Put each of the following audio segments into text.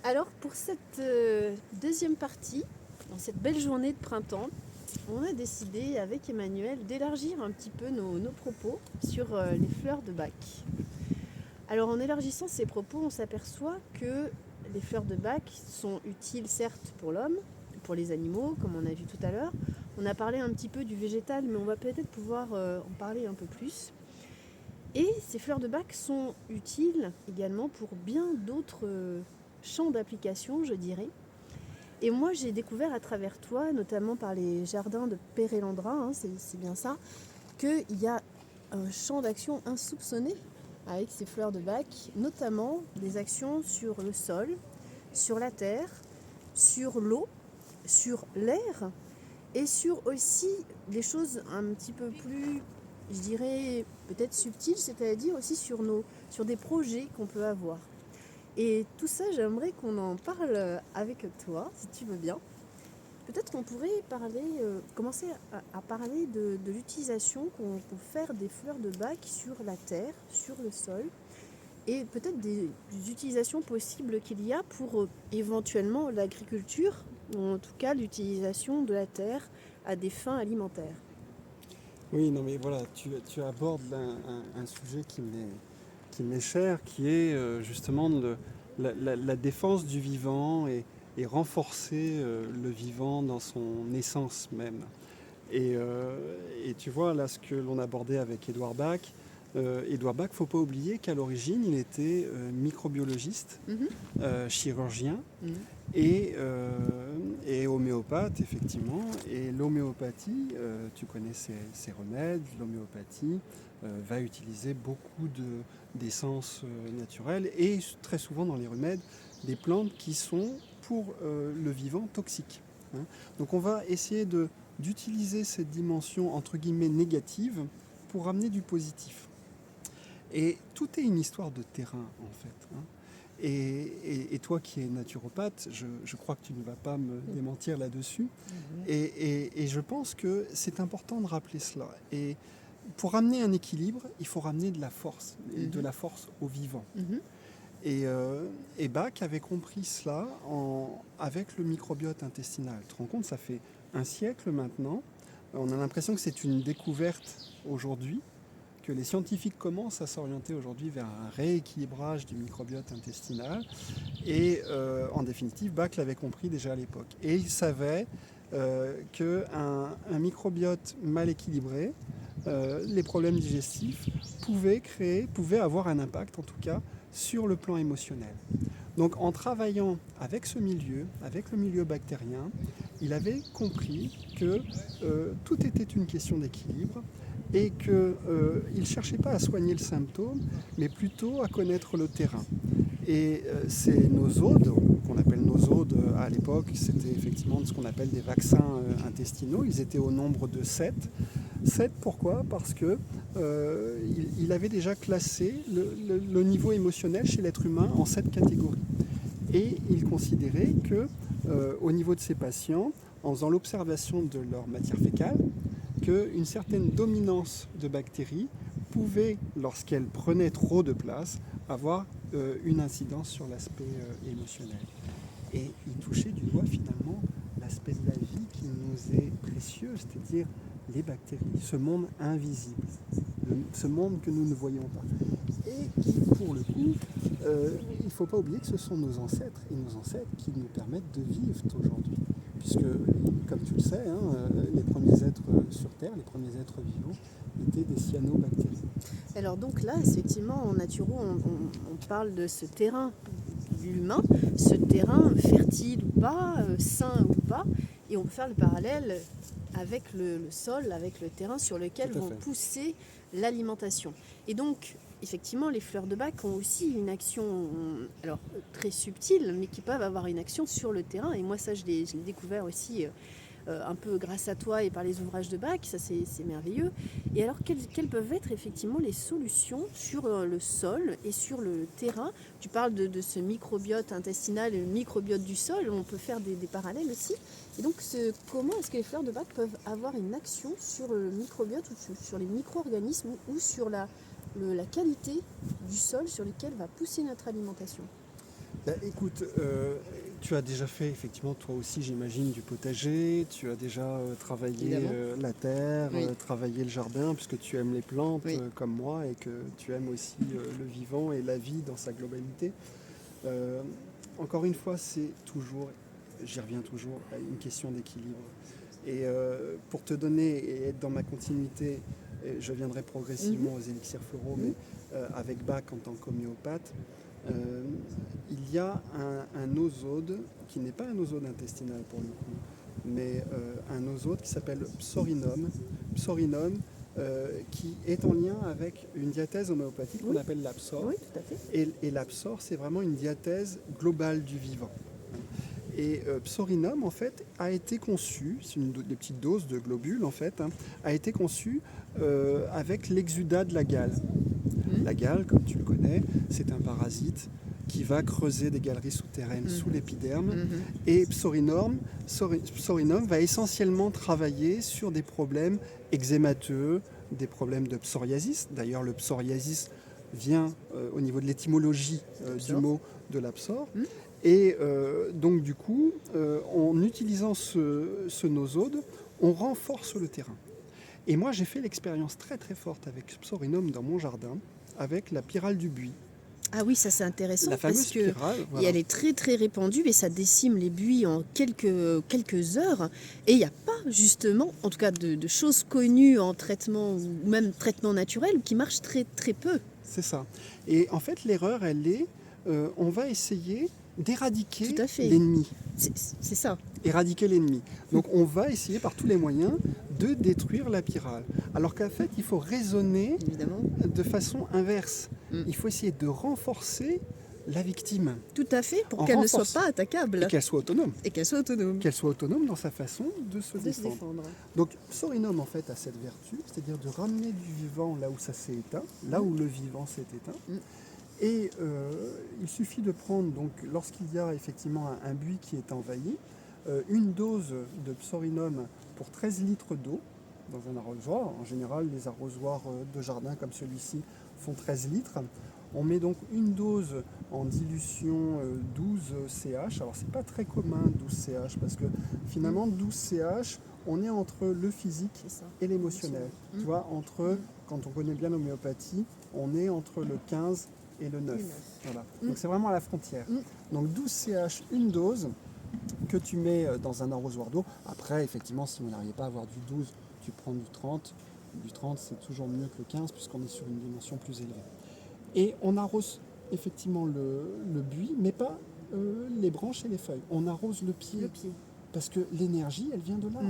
Alors pour cette deuxième partie, dans cette belle journée de printemps, on a décidé avec Emmanuel d'élargir un petit peu nos propos sur les fleurs de bac. Alors en élargissant ces propos, on s'aperçoit que les fleurs de bac sont utiles certes pour l'homme, pour les animaux, comme on a vu tout à l'heure. On a parlé un petit peu du végétal, mais on va peut-être pouvoir en parler un peu plus. Et ces fleurs de bac sont utiles également pour bien d'autres champs d'application, je dirais. Et moi, j'ai découvert à travers toi, notamment par les jardins de Pérélandra, c'est bien ça, qu'il y a un champ d'action insoupçonné avec ces fleurs de bac, notamment des actions sur le sol, sur la terre, sur l'eau, sur l'air et sur aussi des choses un petit peu plus, je dirais, peut-être subtiles, c'est-à-dire aussi sur des projets qu'on peut avoir. Et tout ça, j'aimerais qu'on en parle avec toi, si tu veux bien. Peut-être qu'on pourrait commencer à parler de l'utilisation qu'on peut faire des fleurs de bac sur la terre, sur le sol, et peut-être des utilisations possibles qu'il y a pour éventuellement l'agriculture, ou en tout cas l'utilisation de la terre à des fins alimentaires. Oui, non, mais voilà, tu abordes un sujet qui m'est cher, qui est justement la défense du vivant et renforcer le vivant dans son essence même. Et tu vois, là, ce que l'on abordait avec Édouard Bach, faut pas oublier qu'à l'origine, il était microbiologiste, Mhm. chirurgien, Mhm. et, euh, et homéopathe, effectivement. Et l'homéopathie, tu connais ses remèdes, l'homéopathie va utiliser beaucoup d'essences naturelles et très souvent dans les remèdes, des plantes qui sont pour le vivant toxiques. Hein. Donc on va essayer d'utiliser cette dimension entre guillemets négative pour ramener du positif. Et tout est une histoire de terrain en fait. Hein. Et toi qui es naturopathe, je crois que tu ne vas pas me démentir là-dessus. Mhm. Et je pense que c'est important de rappeler cela. Et pour ramener un équilibre, il faut ramener de la force, et de Mhm. la force au vivant. Mhm. Et Bach avait compris cela avec le microbiote intestinal. Tu te rends compte, ça fait un siècle maintenant. On a l'impression que c'est une découverte aujourd'hui, que les scientifiques commencent à s'orienter aujourd'hui vers un rééquilibrage du microbiote intestinal. Et en définitive, Bach l'avait compris déjà à l'époque. Et il savait qu'un microbiote mal équilibré, les problèmes digestifs, pouvaient avoir un impact en tout cas sur le plan émotionnel. Donc en travaillant avec ce milieu, avec le milieu bactérien, il avait compris que tout était une question d'équilibre et qu'il ne cherchait pas à soigner le symptôme, mais plutôt à connaître le terrain. Et ces nosodes, qu'on appelle nosodes à l'époque, c'était effectivement ce qu'on appelle des vaccins intestinaux. Ils étaient au nombre de 7. 7 pourquoi? Parce que il avait déjà classé le niveau émotionnel chez l'être humain en 7 catégories. Et il considérait que au niveau de ces patients, en faisant l'observation de leur matière fécale, qu'une certaine dominance de bactéries pouvait, lorsqu'elles prenaient trop de place, avoir une incidence sur l'aspect émotionnel. Et il touchait du doigt finalement l'aspect de la vie qui nous est précieux, c'est-à-dire les bactéries, ce monde invisible, ce monde que nous ne voyons pas. Et qui, pour le coup, il ne faut pas oublier que ce sont nos ancêtres, et nos ancêtres qui nous permettent de vivre aujourd'hui. Puisque, comme tu le sais, hein, les premiers êtres sur Terre, les premiers êtres vivants, étaient des cyanobactéries. Alors donc là, effectivement, en naturo, on parle de ce terrain humain, ce terrain fertile ou pas, sain ou pas, et on peut faire le parallèle avec le sol, avec le terrain sur lequel Tout à vont fait. pousser l'alimentation. Et donc, effectivement, les fleurs de bac ont aussi une action, alors très subtile, mais qui peuvent avoir une action sur le terrain. Et moi, ça, je l'ai découvert aussi un peu grâce à toi et par les ouvrages de Bach, ça c'est merveilleux. Et alors quelles peuvent être effectivement les solutions sur le sol et sur le terrain? Tu parles de ce microbiote intestinal et le microbiote du sol, on peut faire des parallèles aussi. Et donc comment est-ce que les fleurs de Bach peuvent avoir une action sur le microbiote ou sur les micro-organismes ou sur la qualité du sol sur lequel va pousser notre alimentation? Bah, écoute, tu as déjà fait effectivement toi aussi j'imagine du potager, tu as déjà travaillé Évidemment. la terre, Oui. travaillé le jardin puisque tu aimes les plantes Oui. comme moi et que tu aimes aussi le vivant et la vie dans sa globalité. Euh, Encore une fois, c'est toujours, j'y reviens toujours, à une question d'équilibre. Et pour te donner et être dans ma continuité, je viendrai progressivement aux élixirs floraux, mais avec Bach en tant qu'homéopathe, euh, il y a un nosode qui n'est pas un nosode intestinal pour le coup, mais un nosode qui s'appelle psorinum. Psorinum qui est en lien avec une diathèse homéopathique qu'on Oui. appelle l'absor. Oui, tout à fait. Et l'absor, c'est vraiment une diathèse globale du vivant. Et psorinum, en fait, a été conçu, c'est des petites doses de globules, en fait, hein, a été conçu avec l'exudat de la gale. La gale, comme tu le connais, c'est un parasite qui va creuser des galeries souterraines sous l'épiderme. Et psorinum va essentiellement travailler sur des problèmes eczémateux, des problèmes de psoriasis. D'ailleurs, le psoriasis vient au niveau de l'étymologie du mot de l'absor. Et donc du coup, en utilisant ce nosode, on renforce le terrain. Et moi, j'ai fait l'expérience très très forte avec psorinum dans mon jardin, avec la pyrale du buis. Ah oui, ça c'est intéressant La parce fameuse que pyrale, voilà. elle est très très répandue et ça décime les buis en quelques heures. Et il n'y a pas justement, en tout cas de choses connues en traitement ou même traitement naturel qui marchent très très peu. C'est ça. Et en fait, l'erreur, elle est, on va essayer d'éradiquer Tout à fait. l'ennemi. C'est ça. Éradiquer l'ennemi. Donc on va essayer par tous les moyens de détruire la pyrale. Alors qu'en fait, il faut raisonner Évidemment. de façon inverse. Il faut essayer de renforcer la victime. Tout à fait, pour En qu'elle ne soit renforçant- pas attaquable Et qu'elle soit autonome. et qu'elle soit autonome. Qu'elle soit autonome dans sa façon de se De se défendre. défendre. Donc psorinum en fait a cette vertu, c'est-à-dire de ramener du vivant là où ça s'est éteint, là où le vivant s'est éteint. Et il suffit de prendre, donc lorsqu'il y a effectivement un buis qui est envahi, une dose de psorinum pour 13 litres d'eau dans un arrosoir. En général, les arrosoirs de jardin comme celui-ci font 13 litres. On met donc une dose en dilution 12 CH. Alors c'est pas très commun 12 CH parce que finalement 12 CH, on est entre le physique C'est ça. et l'émotionnel. Tu vois, entre, quand on connaît bien l'homéopathie, on est entre le 15 et le 9. Voilà. Donc c'est vraiment à la frontière. Donc 12 CH, une dose que tu mets dans un arrosoir d'eau. Après, effectivement, si vous n'arrivez pas à avoir du 12, tu prends du 30. Du 30, c'est toujours mieux que le 15 puisqu'on est sur une dimension plus élevée. Et on arrose effectivement le buis, mais pas les branches et les feuilles. On arrose le pied. Le pied. Parce que l'énergie, elle vient de là.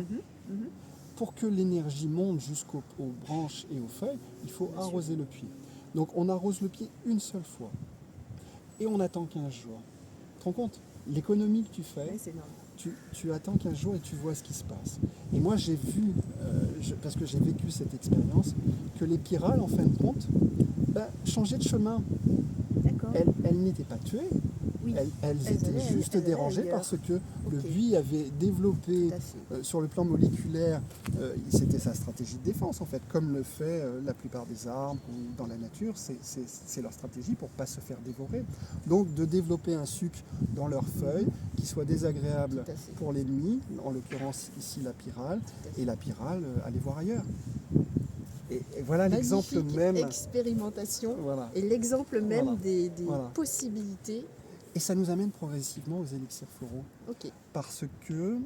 Pour que l'énergie monte jusqu'aux branches et aux feuilles, il faut arroser le pied. Donc on arrose le pied une seule fois. Et on attend 15 jours. Tu te rends compte? L'économie que tu fais, Ouais, c'est énorme. tu attends 15 jours et tu vois ce qui se passe. Et moi j'ai vu, parce que j'ai vécu cette expérience, que les pyrales, en fin de compte, changeaient de chemin. D'accord. Elles n'étaient pas tuées, Oui. elles étaient allaient- juste elles allaient dérangées ailleurs. parce que le Ok. buis avait développé Tout à fait. sur le plan moléculaire, c'était sa stratégie de défense en fait, comme le fait la plupart des arbres ou dans la nature, c'est leur stratégie pour ne pas se faire dévorer. Donc de développer un suc dans leurs feuilles qui soit désagréable Tout à fait. pour l'ennemi, en l'occurrence ici la pyrale, et la pyrale allait voir ailleurs. Et voilà l'exemple Magnifique même. expérimentation Voilà. et l'exemple même Voilà. des Voilà. possibilités. Et ça nous amène progressivement aux élixirs floraux. Ok. Parce que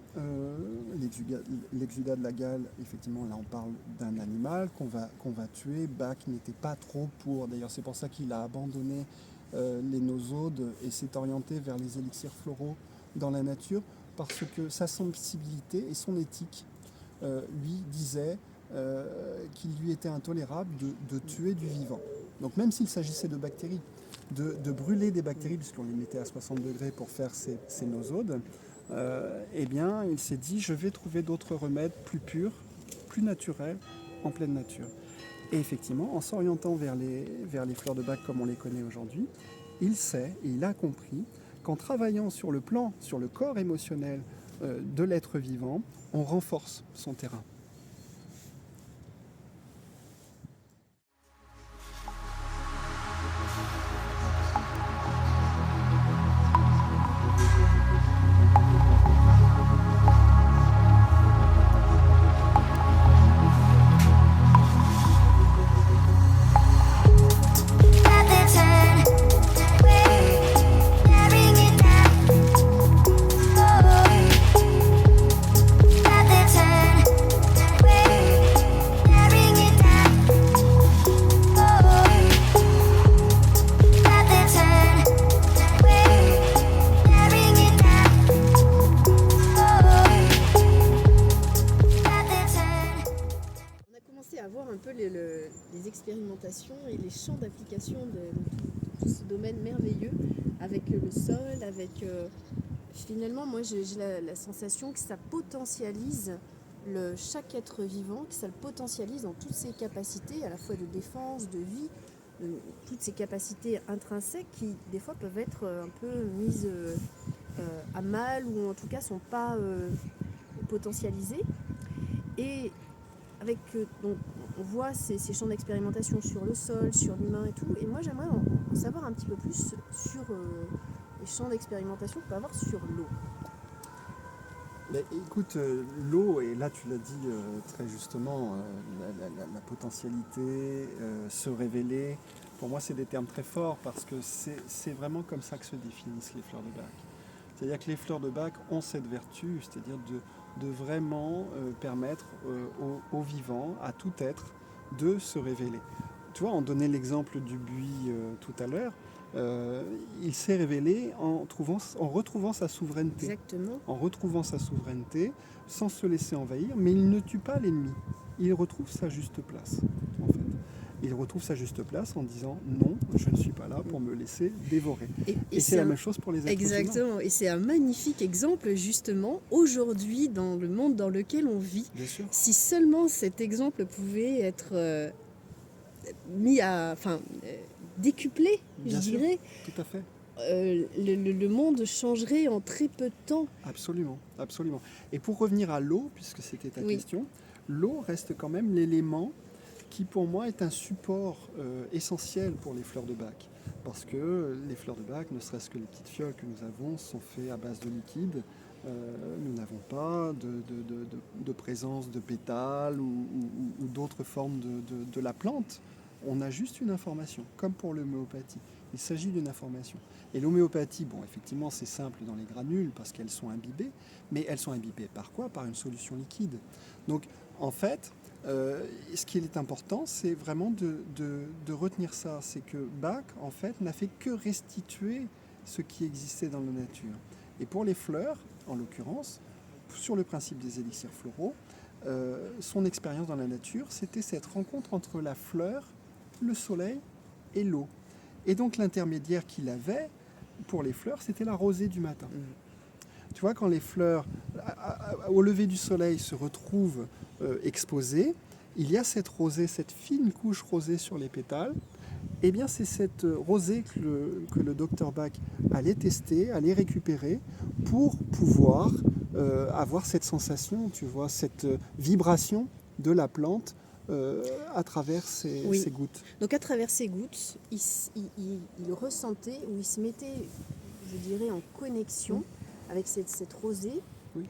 l'exudat de la gale, effectivement, là on parle d'un animal qu'on va tuer. Bach n'était pas trop pour. D'ailleurs, c'est pour ça qu'il a abandonné les nosodes et s'est orienté vers les élixirs floraux dans la nature, parce que sa sensibilité et son éthique lui disaient qu'il lui était intolérable de tuer du vivant. Donc même s'il s'agissait de bactéries, de brûler des bactéries, puisqu'on les mettait à 60 degrés pour faire ces nosodes, eh bien, il s'est dit, je vais trouver d'autres remèdes plus purs, plus naturels, en pleine nature. Et effectivement, en s'orientant vers les fleurs de Bach comme on les connaît aujourd'hui, il sait et il a compris qu'en travaillant sur le plan, sur le corps émotionnel de l'être vivant, on renforce son terrain. peu les expérimentations et les champs d'application de tout ce domaine merveilleux avec le sol, avec finalement moi j'ai la sensation que ça potentialise chaque être vivant, que ça le potentialise dans toutes ses capacités, à la fois de défense, de vie, toutes ces capacités intrinsèques qui des fois peuvent être un peu mises à mal ou en tout cas sont pas potentialisées. Et avec donc on voit ces champs d'expérimentation sur le sol, sur l'humain et tout. Et moi j'aimerais en savoir un petit peu plus sur les champs d'expérimentation qu'on peut avoir sur l'eau. Mais écoute, l'eau, et là tu l'as dit très justement, la potentialité, se révéler, pour moi c'est des termes très forts parce que c'est vraiment comme ça que se définissent les fleurs de bac. C'est-à-dire que les fleurs de bac ont cette vertu, c'est-à-dire de vraiment permettre aux vivants, à tout être, de se révéler. Tu vois, on donnait l'exemple du buis tout à l'heure. Il s'est révélé en retrouvant sa souveraineté. Exactement. En retrouvant sa souveraineté, sans se laisser envahir, mais il ne tue pas l'ennemi. Il retrouve sa juste place, en fait. Il retrouve sa juste place en disant non, je ne suis pas là pour me laisser dévorer. Et c'est la même chose pour les êtres humains. Exactement. Et c'est un magnifique exemple justement aujourd'hui dans le monde dans lequel on vit. Bien sûr. Si seulement cet exemple pouvait être décuplé, Bien je sûr. dirais, Tout à fait. le monde changerait en très peu de temps. Absolument, absolument. Et pour revenir à l'eau, puisque c'était ta Oui. question, l'eau reste quand même l'élément qui pour moi est un support essentiel pour les fleurs de bac. Parce que les fleurs de bac, ne serait-ce que les petites fioles que nous avons, sont faites à base de liquide. Nous n'avons pas de présence de pétales ou d'autres formes de la plante. On a juste une information, comme pour l'homéopathie. Il s'agit d'une information. Et l'homéopathie, bon, effectivement, c'est simple dans les granules parce qu'elles sont imbibées, mais elles sont imbibées par quoi? Par une solution liquide. Donc, en fait, ce qui est important, c'est vraiment de retenir ça. C'est que Bach, en fait, n'a fait que restituer ce qui existait dans la nature. Et pour les fleurs, en l'occurrence, sur le principe des élixirs floraux, son expérience dans la nature, c'était cette rencontre entre la fleur, le soleil et l'eau. Et donc l'intermédiaire qu'il avait pour les fleurs, c'était la rosée du matin. Tu vois, quand les fleurs, au lever du soleil, se retrouvent exposées, il y a cette rosée, cette fine couche rosée sur les pétales. Eh bien, c'est cette rosée que le docteur Bach allait tester, allait récupérer pour pouvoir avoir cette sensation, tu vois, cette vibration de la plante à travers ces gouttes. Donc à travers ces gouttes, il ressentait ou il se mettait, je dirais, en connexion avec cette rosée. Oui.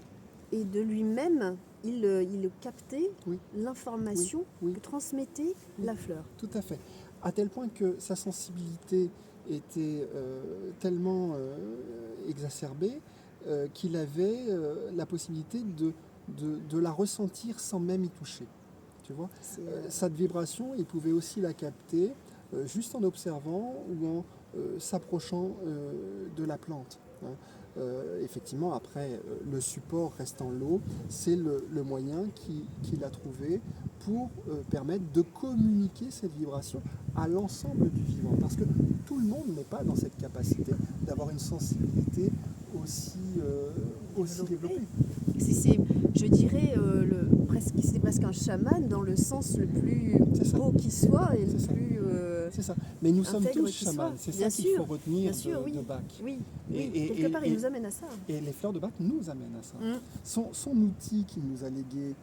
Et de lui-même, il captait l'information que transmettait la fleur. Tout à fait. À tel point que sa sensibilité était tellement exacerbée qu'il avait la possibilité de la ressentir sans même y toucher. Tu vois, cette vibration, il pouvait aussi la capter juste en observant ou en s'approchant de la plante. Hein. Effectivement, après, le support restant l'eau, c'est le moyen qu'il a trouvé pour permettre de communiquer cette vibration à l'ensemble du vivant. Parce que tout le monde n'est pas dans cette capacité d'avoir une sensibilité aussi développée. Je dirais, c'est presque un chaman dans le sens le plus beau qui soit et le plus c'est ça. Mais nous sommes tous chamans. chamans. C'est ça qu'il faut retenir de Bach. Oui, quelque part, il nous amène à ça. Et les fleurs de Bach nous amènent à ça. Son outil qu'il nous a légué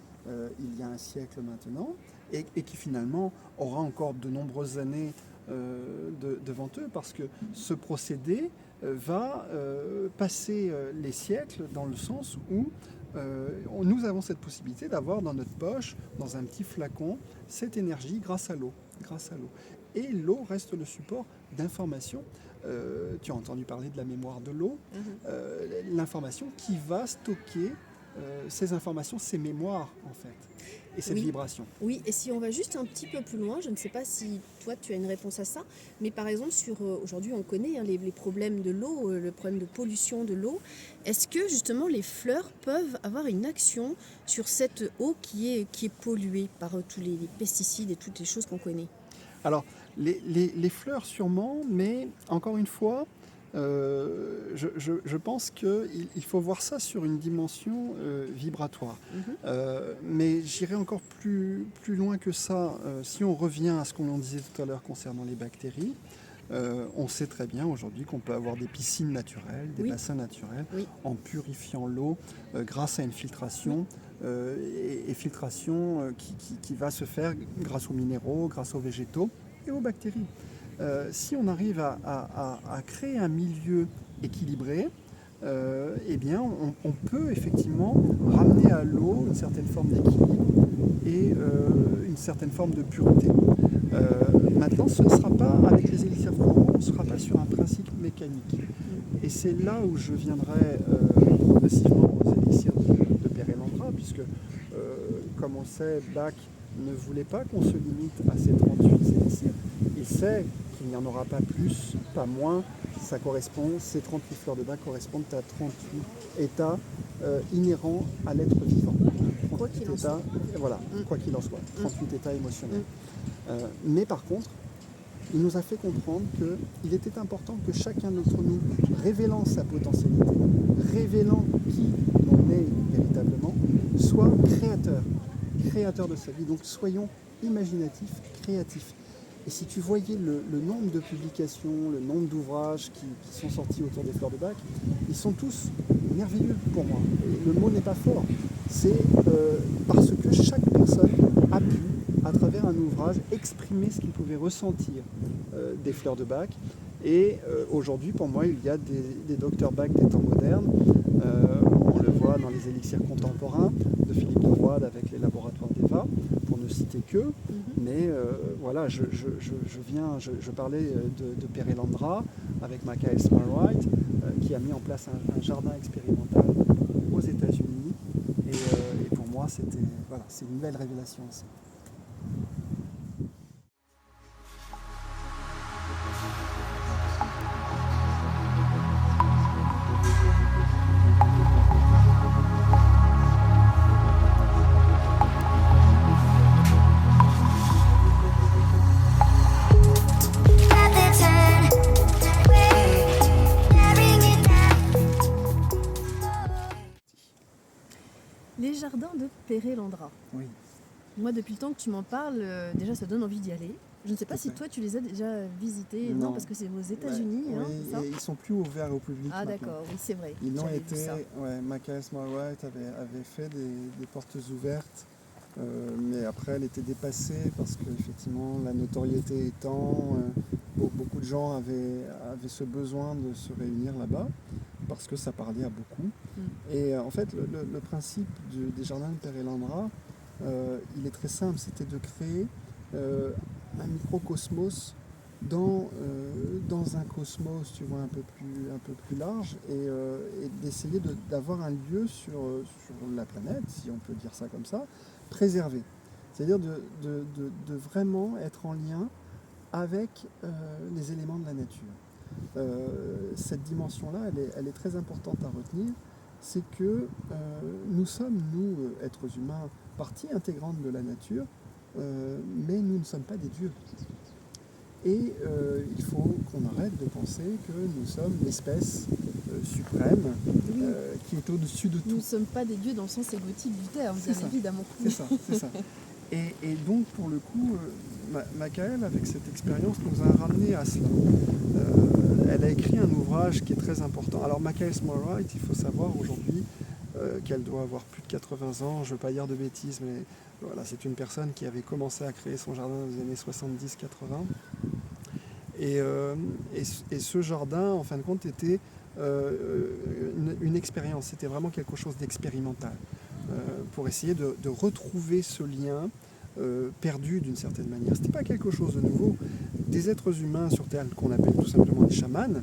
il y a un siècle maintenant, et qui finalement aura encore de nombreuses années devant eux, parce que ce procédé va passer les siècles dans le sens où nous avons cette possibilité d'avoir dans notre poche, dans un petit flacon, cette énergie grâce à l'eau. Et l'eau reste le support d'information. Tu as entendu parler de la mémoire de l'eau, l'information qui va stocker ces informations, ces mémoires en fait, et cette Oui. vibration. Oui, et si on va juste un petit peu plus loin, je ne sais pas si toi tu as une réponse à ça, mais par exemple aujourd'hui on connaît les problèmes de l'eau, le problème de pollution de l'eau. Est-ce que justement les fleurs peuvent avoir une action sur cette eau qui est polluée par tous les pesticides et toutes les choses qu'on connaît? Alors, les fleurs sûrement, mais encore une fois, je pense qu'il faut voir ça sur une dimension vibratoire. Mhm. Mais j'irai encore plus loin que ça. Si on revient à ce qu'on disait tout à l'heure concernant les bactéries, on sait très bien aujourd'hui qu'on peut avoir des piscines naturelles, des Oui. bassins naturels, Oui. en purifiant l'eau grâce à une filtration. Et filtration qui va se faire grâce aux minéraux, grâce aux végétaux et aux bactéries. Si on arrive à créer un milieu équilibré, eh bien on peut effectivement ramener à l'eau une certaine forme d'équilibre et une certaine forme de pureté. Maintenant, ce ne sera pas, avec les élixirs floraux, on ne sera pas sur un principe mécanique. Et c'est là où je viendrai progressivement aux élixirs de Perelandra, puisque, comme on sait, Bach ne voulait pas qu'on se limite à ces 38 élixirs. Il sait qu'il n'y en aura pas plus, pas moins. Ces 38 fleurs de Bach correspondent à 38 états inhérents à l'être vivant. Quoi qu'il en soit. Voilà, quoi qu'il en soit, 38 états émotionnels. Mais par contre, il nous a fait comprendre qu'il était important que chacun d'entre nous, révélant sa potentialité, révélant qui l'on est véritablement, soit créateur de sa vie. Donc soyons imaginatifs, créatifs. Et si tu voyais le nombre de publications, le nombre d'ouvrages qui sont sortis autour des fleurs de Bach, ils sont tous merveilleux pour moi. Et le mot n'est pas fort. C'est parce que chaque personne a pu, à travers un ouvrage, exprimer ce qu'il pouvait ressentir des fleurs de Bach. Et aujourd'hui, pour moi, il y a des docteurs Bach des temps modernes. On le voit dans les élixirs contemporains de Philippe de Roide avec les laboratoires d'Eva, pour ne citer que. Mais voilà, je parlais de Perelandra avec Michael Smartwright, qui a mis en place un jardin expérimental aux États-Unis. Et pour moi, c'est une belle révélation aussi. Les jardins de Perelandra. Oui. Moi, depuis le temps que tu m'en parles, déjà ça donne envie d'y aller. Je ne sais pas si toi tu les as déjà visités. Non, parce que c'est aux États-Unis. Ouais, c'est ça ? et ils sont plus ouverts au public. Ah maintenant. d'accord, oui c'est vrai. Ils l'ont J'avais été. vu ça. Michael Smartwright avait fait des portes ouvertes, mais après elle était dépassée parce que effectivement la notoriété étant, beaucoup de gens avaient ce besoin de se réunir là-bas parce que ça parlait à beaucoup. Et en fait le principe des jardins de Perelandra, il est très simple, c'était de créer un microcosmos dans un cosmos, tu vois, un peu plus large, et d'essayer d'avoir un lieu sur la planète, si on peut dire ça comme ça, préservé. C'est-à-dire de vraiment être en lien avec les éléments de la nature. Cette dimension-là, elle est très importante à retenir. C'est que nous sommes, nous, êtres humains, partie intégrante de la nature, mais nous ne sommes pas des dieux. Et il faut qu'on arrête de penser que nous sommes l'espèce suprême qui est au-dessus de tout. Nous ne sommes pas des dieux dans le sens égotique du terme, bien évidemment. C'est ça. Et donc, pour le coup, Michael, avec cette expérience, nous a ramené à cela. Elle a écrit un ouvrage qui est très important. Alors, Michael Smartwright, il faut savoir aujourd'hui qu'elle doit avoir plus de 80 ans. Je ne veux pas dire de bêtises, mais voilà, c'est une personne qui avait commencé à créer son jardin dans les années 70-80. Et ce jardin, en fin de compte, était une expérience. C'était vraiment quelque chose d'expérimental pour essayer de retrouver ce lien perdu d'une certaine manière. Ce n'était pas quelque chose de nouveau. Des êtres humains sur Terre, qu'on appelle tout simplement des chamans,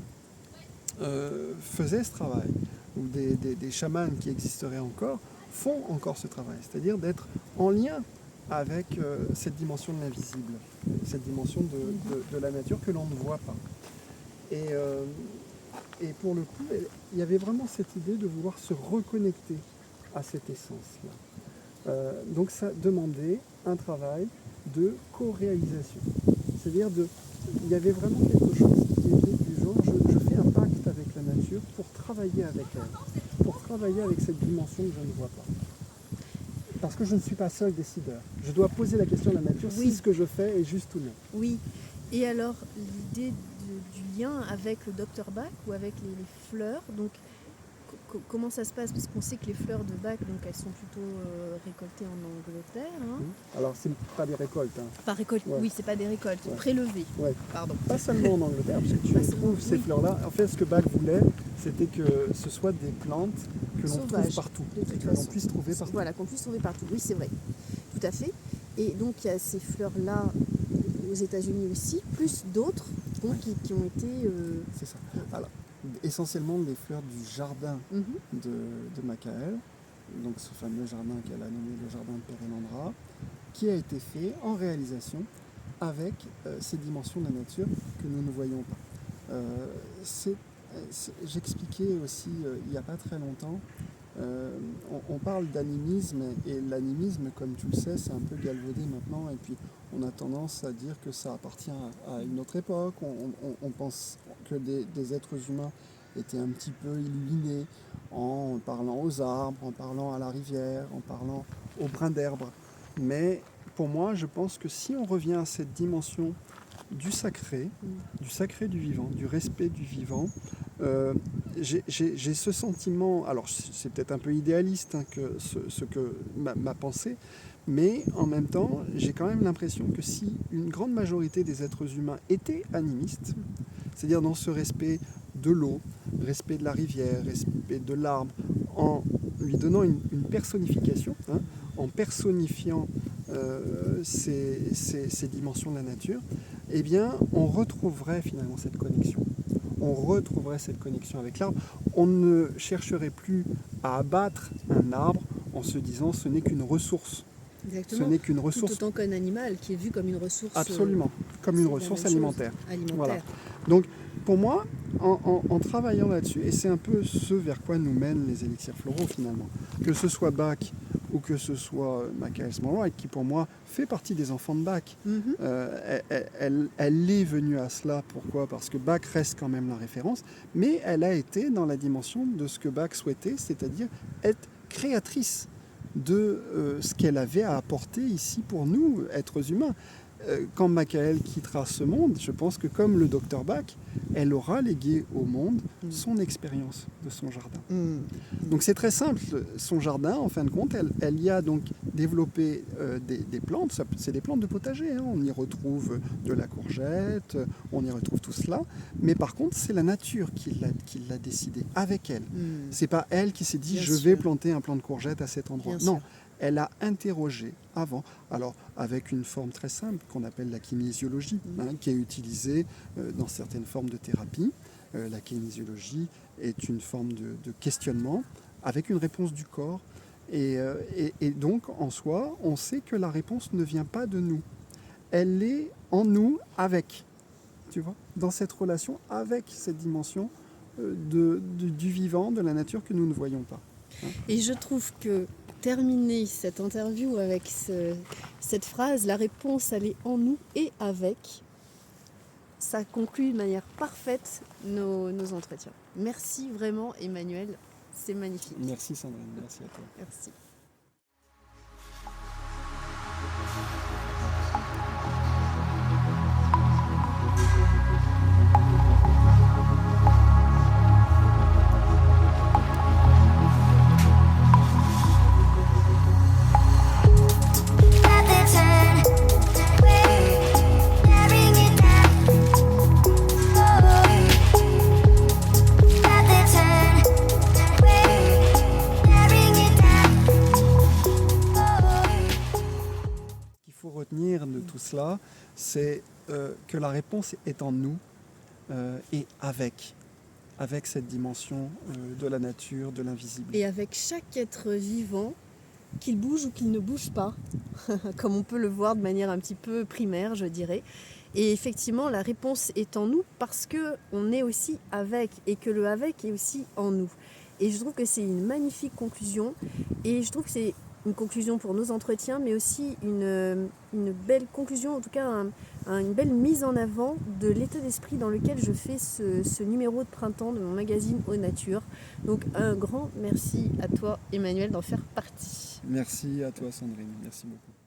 faisaient ce travail. Ou des chamans qui existeraient encore font encore ce travail, c'est-à-dire d'être en lien avec cette dimension de l'invisible, cette dimension de la nature que l'on ne voit pas. Et pour le coup, il y avait vraiment cette idée de vouloir se reconnecter à cette essence-là. Donc ça demandait un travail de co-réalisation. C'est-à-dire, il y avait vraiment quelque chose qui était du genre, je fais un pacte avec la nature pour travailler avec elle, pour travailler avec cette dimension que je ne vois pas. Parce que je ne suis pas seul décideur. Je dois poser la question à la nature si ce que je fais est juste ou non. Oui. Et alors, l'idée du lien avec le Dr Bach ou avec les fleurs, donc comment ça se passe? Parce qu'on sait que les fleurs de Bach, donc elles sont plutôt récoltées en Angleterre. Hein. Alors, c'est pas des récoltes. Hein. Pas récoltes, oui, c'est pas des récoltes, prélevées. Ouais. Pardon. Pas seulement en Angleterre, parce que tu retrouves ces fleurs-là. En fait, ce que Bach voulait, c'était que ce soit des plantes que l'on trouve partout, que l'on puisse trouver partout. Voilà, qu'on puisse trouver partout. Oui, c'est vrai. Tout à fait. Et donc, il y a ces fleurs-là aux États-Unis aussi, plus d'autres qui ont été... C'est ça. Alors, essentiellement les fleurs du jardin de Macaël, donc ce fameux jardin qu'elle a nommé le jardin de Perelandra, qui a été fait en réalisation avec ces dimensions de la nature que nous ne voyons pas. J'expliquais aussi il n'y a pas très longtemps, on parle d'animisme, et l'animisme, comme tu le sais, c'est un peu galvaudé maintenant, et puis on a tendance à dire que ça appartient à une autre époque. On pense que des êtres humains étaient un petit peu illuminés en parlant aux arbres, en parlant à la rivière, en parlant aux brins d'herbe. Mais pour moi, je pense que si on revient à cette dimension du sacré du vivant, du respect du vivant, j'ai ce sentiment, alors c'est peut-être un peu idéaliste que ce que ma pensée, mais en même temps, j'ai quand même l'impression que si une grande majorité des êtres humains étaient animistes, c'est-à-dire dans ce respect de l'eau, respect de la rivière, respect de l'arbre, en lui donnant une personnification, en personnifiant ces dimensions de la nature, eh bien, on retrouverait finalement cette connexion. On retrouverait cette connexion avec l'arbre. On ne chercherait plus à abattre un arbre en se disant ce n'est qu'une ressource. Exactement. Ce n'est qu'une ressource. Tout autant qu'un animal qui est vu comme une ressource. Absolument, comme une ressource alimentaire. Voilà. Donc, pour moi, en travaillant là-dessus, et c'est un peu ce vers quoi nous mènent les élixirs floraux finalement, que ce soit Bach ou que ce soit Macaël Smallride, qui pour moi fait partie des enfants de Bach. Elle est venue à cela, pourquoi? Parce que Bach reste quand même la référence, mais elle a été dans la dimension de ce que Bach souhaitait, c'est-à-dire être créatrice de ce qu'elle avait à apporter ici pour nous, êtres humains. Quand Macaël quittera ce monde, je pense que comme le docteur Bach, elle aura légué au monde son expérience de son jardin. Donc c'est très simple, son jardin, en fin de compte, elle y a donc développé des plantes, c'est des plantes de potager, hein. On y retrouve de la courgette, on y retrouve tout cela, mais par contre c'est la nature qui l'a décidé, avec elle. C'est pas elle qui s'est dit je vais planter un plant de courgette à cet endroit. Non. Elle a interrogé avant, alors avec une forme très simple qu'on appelle la kinésiologie, qui est utilisée dans certaines formes de thérapie. La kinésiologie est une forme de questionnement avec une réponse du corps. Et donc, en soi, on sait que la réponse ne vient pas de nous. Elle est en nous avec, tu vois, dans cette relation avec cette dimension du vivant, de la nature que nous ne voyons pas. Et je trouve que terminer cette interview avec cette phrase, la réponse elle est en nous et avec, ça conclut de manière parfaite nos entretiens. Merci vraiment Emmanuel, c'est magnifique. Merci Sandrine, merci à toi. Merci. De tout cela, c'est que la réponse est en nous et avec cette dimension de la nature, de l'invisible. Et avec chaque être vivant qu'il bouge ou qu'il ne bouge pas, comme on peut le voir de manière un petit peu primaire, je dirais. Et effectivement, la réponse est en nous parce qu'on est aussi avec et que le avec est aussi en nous. Et je trouve que c'est une magnifique conclusion et je trouve que c'est une conclusion pour nos entretiens, mais aussi une belle conclusion, en tout cas une belle mise en avant de l'état d'esprit dans lequel je fais ce numéro de printemps de mon magazine Aux Nature. Donc un grand merci à toi Emmanuel d'en faire partie. Merci à toi Sandrine, merci beaucoup.